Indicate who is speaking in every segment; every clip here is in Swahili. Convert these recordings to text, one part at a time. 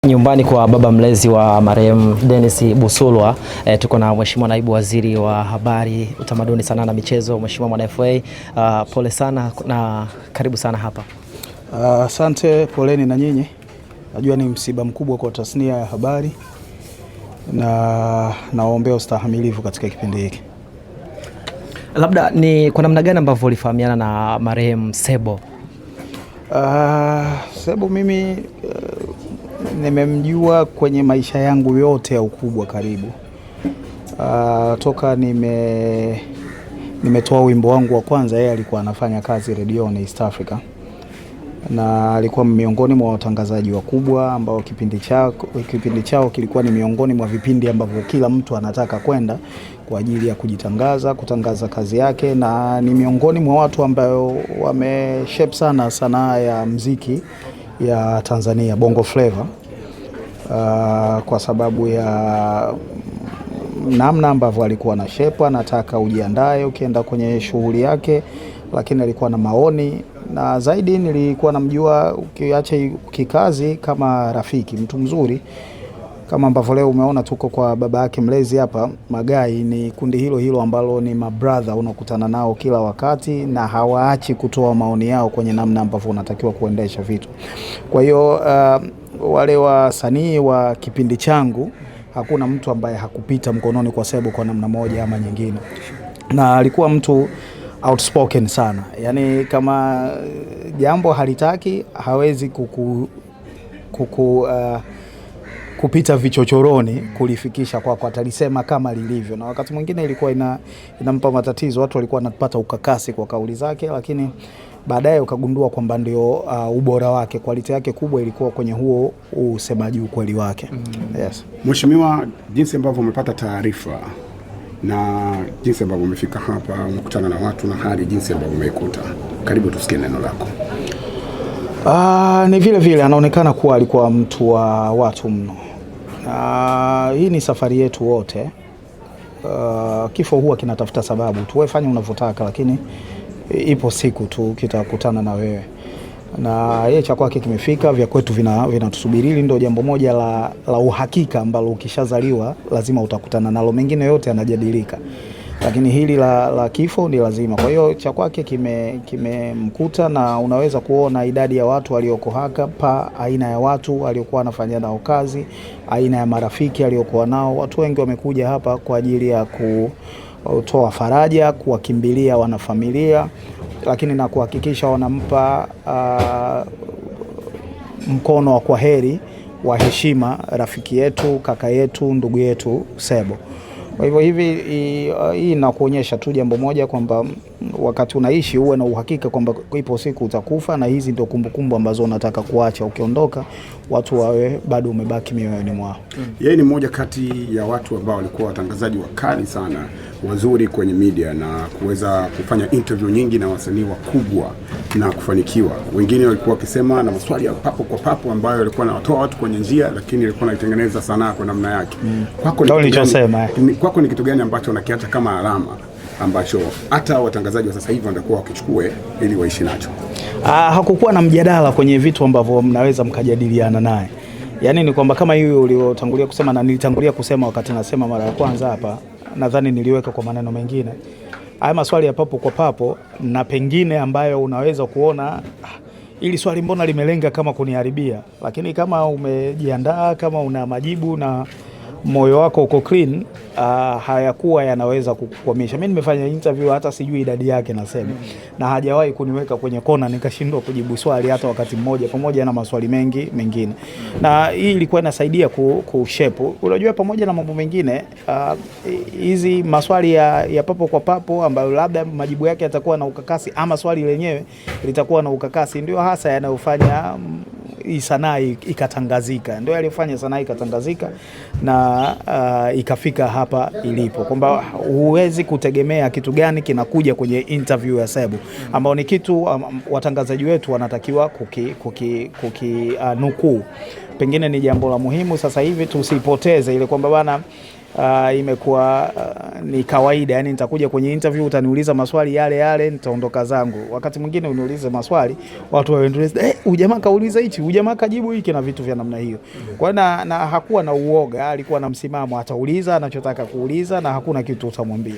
Speaker 1: Nyumbani kwa baba mlezi wa marehemu Dennis Busulwa. Tuko na Mheshimiwa Naibu Waziri wa Habari, Utamaduni, Sanaa na Michezo, Mheshimiwa Mwana FA. Pole sana na karibu sana hapa.
Speaker 2: Asante, poleni na nyinyi. Najua ni msiba mkubwa kwa tasnia ya habari na nawaombea ustahimilivu katika kipindi hiki.
Speaker 1: Labda ni kwa namna gani ambavyo ulifahamiana na marehemu Sebo?
Speaker 2: Sebo mimi nimemjua kwenye maisha yangu yote ya ukubwa karibu. Toka nimetoa wimbo wangu wa kwanza, yeye alikuwa anafanya kazi redioni East Africa. Na alikuwa miongoni mwa watangazaji wakubwa ambao kipindi chao kilikuwa ni miongoni mwa vipindi ambavyo kila mtu anataka kwenda kwa ajili ya kutangaza kazi yake, na ni miongoni mwa watu ambao wameshape sana sanaa ya muziki ya Tanzania, Bongo Flava, kwa sababu ya namna ambavyo alikuwa na shape, anataka ujiandae ukienda kwenye shughuli yake, lakini alikuwa na maoni, na zaidi nilikuwa namjua ukiacha kikazi kama rafiki, mtu mzuri. Kama ambavyo leo umeona tuko kwa baba yake mlezi hapa, Magai ni kundi hilo ambalo ni mabrother unakutana nao kila wakati, na hawaachi kutoa maoni yao kwenye namna ambavyo unatakiwa kuendesha vitu. Kwa hiyo wale wasanii wa kipindi changu, hakuna mtu ambaye hakupita mkononi kwa Sebo kwa namna moja ama nyingine. Na alikuwa mtu outspoken sana. Yaani kama jambo halitaki, hawezi kupita vichochoroni kulifikisha kwa atalisema kama lilivyo. Na wakati mwingine ilikuwa inampa matatizo, watu walikuwa wanapata ukakasi kwa kauli zake, lakini baadaye ukagundua kwamba ndio ubora wake, quality yake kubwa ilikuwa kwenye huo usemaji, ukweli wake. Yes.
Speaker 3: Mheshimiwa, jinsi ambavyo umepata taarifa na jinsi ambavyo umefika hapa, umekutana na watu na hali jinsi ambavyo umeikuta, karibu tusikie neno lako.
Speaker 2: Ni vile anaonekana kuwa alikuwa mtu wa watu mno. Hii ni safari yetu wote. Kifo huwa kinatafuta sababu. Tuwe fanya unavyotaka, lakini ipo siku tu kitakutana na wewe. Na yeye cha kwake kimefika, vya kwetu vinatusubiri. Ndio jambo moja la uhakika ambalo ukishazaliwa lazima utakutana nalo, mengine yote yanajadilika, lakini hili la kifo ni lazima. Kwa hiyo cha kwake kimemkuta, na unaweza kuona idadi ya watu walioko hapa, aina ya watu waliokuwa wanafanya nao kazi, aina ya marafiki aliokuwa nao. Watu wengi wamekuja hapa kwa ajili ya kutoa faraja, kuwakimbilia wanafamilia, lakini na kuhakikisha wanampa mkono wa kwaheri wa heshima rafiki yetu, kaka yetu, ndugu yetu Sebo. Kwa hivyo hii inakuonyesha tu jambo moja, kwamba wakati unaishi uwe na uhakika kwamba ipo siku utakufa, na hizi ndio kumbukumbu ambazo unataka kuacha. Ukiondoka watu wawe bado umebaki mioyoni mwao.
Speaker 3: Yeye ni mmoja kati ya watu ambao walikuwa watangazaji wakali sana, wazuri kwenye media, na kuweza kufanya interview nyingi na wasanii wakubwa na kufanikiwa. Wengine walikuwa wakisema na maswali ya papo kwa papo ambayo walikuwa wanatoa watu kwenye njia, lakini alikuwa anaitengeneza sanaa kwa namna yake. Kwako ni kitu gani ambacho unakiacha kama alama ambacho hata watangazaji wa sasa hivi watakuwa wakichukue ili waishi nacho?
Speaker 2: Hakukuwa na mjadala kwenye vitu ambavyo mnaweza mkajadiliana naye. Yaani ni kwamba kama hiyo uliotangulia kusema na nilitangulia kusema wakati nasema mara ya kwanza hapa, nadhani niliweka kwa maneno mengine. Haya maswali ya papo kwa papo, na pengine ambayo unaweza kuona ili swali mbona limelenga kama kuniharibia, lakini kama umejiandaa, kama una majibu na moyo wako uko clean, hayakuwa yanaweza kukwamisha. Mimi nimefanya interview hata sijui idadi yake nasema, na hajawahi kuniweka kwenye kona nikashindwa kujibu swali hata wakati mmoja, pamoja na maswali mengi mengine. Na hii ilikuwa inasaidia kushape. Unajua, pamoja na mambo mengine, hizi maswali ya papo kwa papo ambayo labda majibu yake yatakuwa na ukakasi, ama swali lenyewe litakuwa na ukakasi, ndio hasa yanayofanya hii sanaa ikatangazika. Ndio alifanya sanaa ikatangazika na ikafika hapa ilipo, kwamba huwezi kutegemea kitu gani kinakuja kwenye interview ya Sebo, ambao ni kitu watangazaji wetu wanatakiwa nukuu. Pengine ni jambo la muhimu sasa hivi tusipoteze ile kwamba bana imekuwa ni kawaida, yani nitakuja kwenye interview utaniuliza maswali yale yale nitaondoka zangu. Wakati mwingine uniulize maswali watu waendeleze ujamaa kauliza hichi, ujamaa kajibu hiki na vitu vya namna hiyo. Kwa na hakuwa na uoga, alikuwa na msimamo, atauliza anachotaka kuuliza na hakuna kitu utamwambia.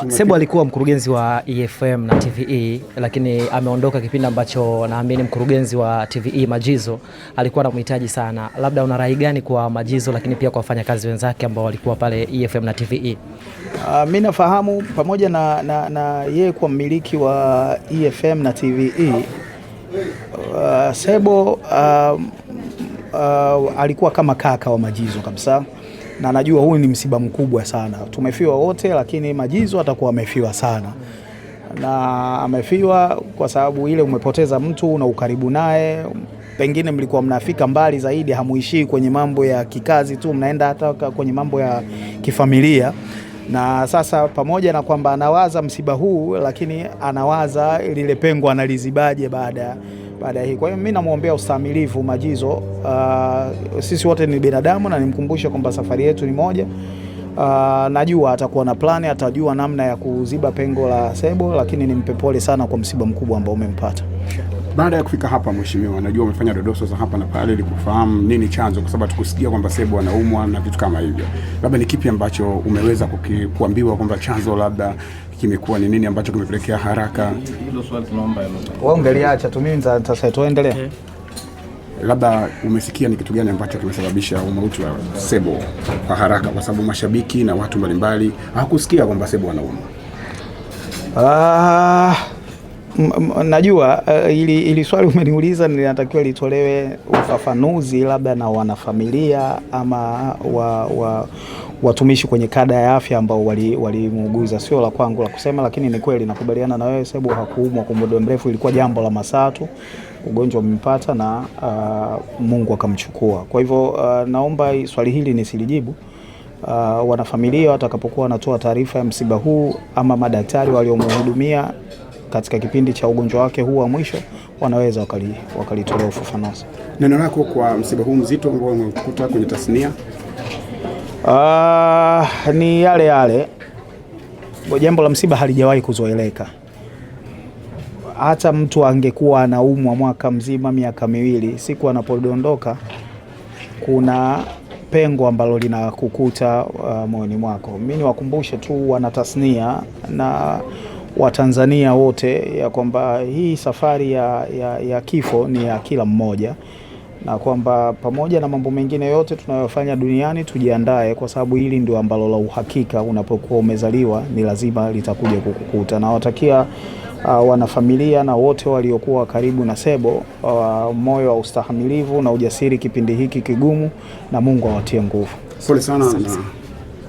Speaker 1: Sebo alikuwa mkurugenzi wa EFM na TVE, lakini ameondoka kipindi ambacho naamini mkurugenzi wa TVE Majizo alikuwa anamhitaji sana. Labda una rai gani kwa Majizo lakini pia kwa wafanyakazi wenzake ambao walikuwa pale EFM na TVE?
Speaker 2: Mimi nafahamu pamoja na yeye kwa mmiliki wa EFM na TVE, Sebo alikuwa kama kaka wa Majizo kabisa, na najua huyu ni msiba mkubwa sana. Tumefiwa wote, lakini Majizo atakuwa amefiwa sana, na amefiwa kwa sababu ile umepoteza mtu na ukaribu naye. Pengine mlikuwa mnafika mbali zaidi, hamuishii kwenye mambo ya kikazi tu, mnaenda hata kwenye mambo ya kifamilia. Na sasa pamoja na kwamba anawaza msiba huu, lakini anawaza lile pengo analizibaje baada ya hii. Kwa hiyo mimi namuombea ustahimilivu Majizo. Sisi wote ni binadamu, na nimkumbushe kwamba safari yetu ni moja. Najua atakuwa na plani, atajua namna ya kuziba pengo la Sebo, lakini nimpe pole sana kwa msiba mkubwa ambao umempata.
Speaker 3: Baada ya kufika hapa mheshimiwa, najua umefanya dodoso za hapa na pale ili kufahamu nini chanzo, kwa sababu tukusikia kwamba Sebo anaumwa na vitu kama hivyo. Labda ni kipi ambacho umeweza kuambiwa kwamba chanzo labda kimekuwa ni nini ambacho kimepelekea haraka?
Speaker 2: Hilo swali tunaomba wewe ungeliacha tu, mimi sasa tuendelee.
Speaker 3: Labda umesikia ni kitu gani ambacho kimesababisha umauti wa Sebo kwa haraka, kwa sababu mashabiki na watu mbalimbali hawakusikia kwamba Sebo anaumwa?
Speaker 2: Najua ili swali umeniuliza ninatakiwa litolewe ufafanuzi labda na wanafamilia ama watumishi kwenye kada ya afya ambao walimuuguza. Sio la kwangu la kusema, lakini ni kweli nakubaliana na wewe. Sebo hakuumwa kwa muda mrefu, ilikuwa jambo la masaa tu, ugonjwa umempata na Mungu akamchukua. Kwa hivyo naomba swali hili nisilijibu. Wanafamilia watakapokuwa wanatoa taarifa ya msiba huu ama madaktari waliomhudumia katika kipindi cha ugonjwa wake huu wa mwisho, wanaweza wakalitolea ufafanuzi.
Speaker 3: Neno lako kwa msiba huu mzito ambao umekuta kwenye tasnia?
Speaker 2: Ni yale. Jambo la msiba halijawahi kuzoeleka. Hata mtu angekuwa anaumwa mwaka mzima, miaka miwili, siku anapodondoka kuna pengo ambalo linakukuta moyoni mwako. Mimi niwakumbushe tu wana tasnia na Watanzania wote ya kwamba hii safari ya kifo ni ya kila mmoja, na kwamba pamoja na mambo mengine yote tunayofanya duniani tujiandae, kwa sababu hili ndio ambalo la uhakika. Unapokuwa umezaliwa ni lazima litakuja kukukuta. Na watakia wanafamilia na wote waliokuwa karibu na Sebo moyo wa ustahimilivu na ujasiri kipindi hiki kigumu, na Mungu awatie nguvu.
Speaker 3: Pole sana na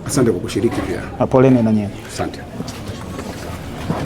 Speaker 3: asante kwa kushiriki pia.
Speaker 2: Poleni na nyinyi.
Speaker 3: Asante.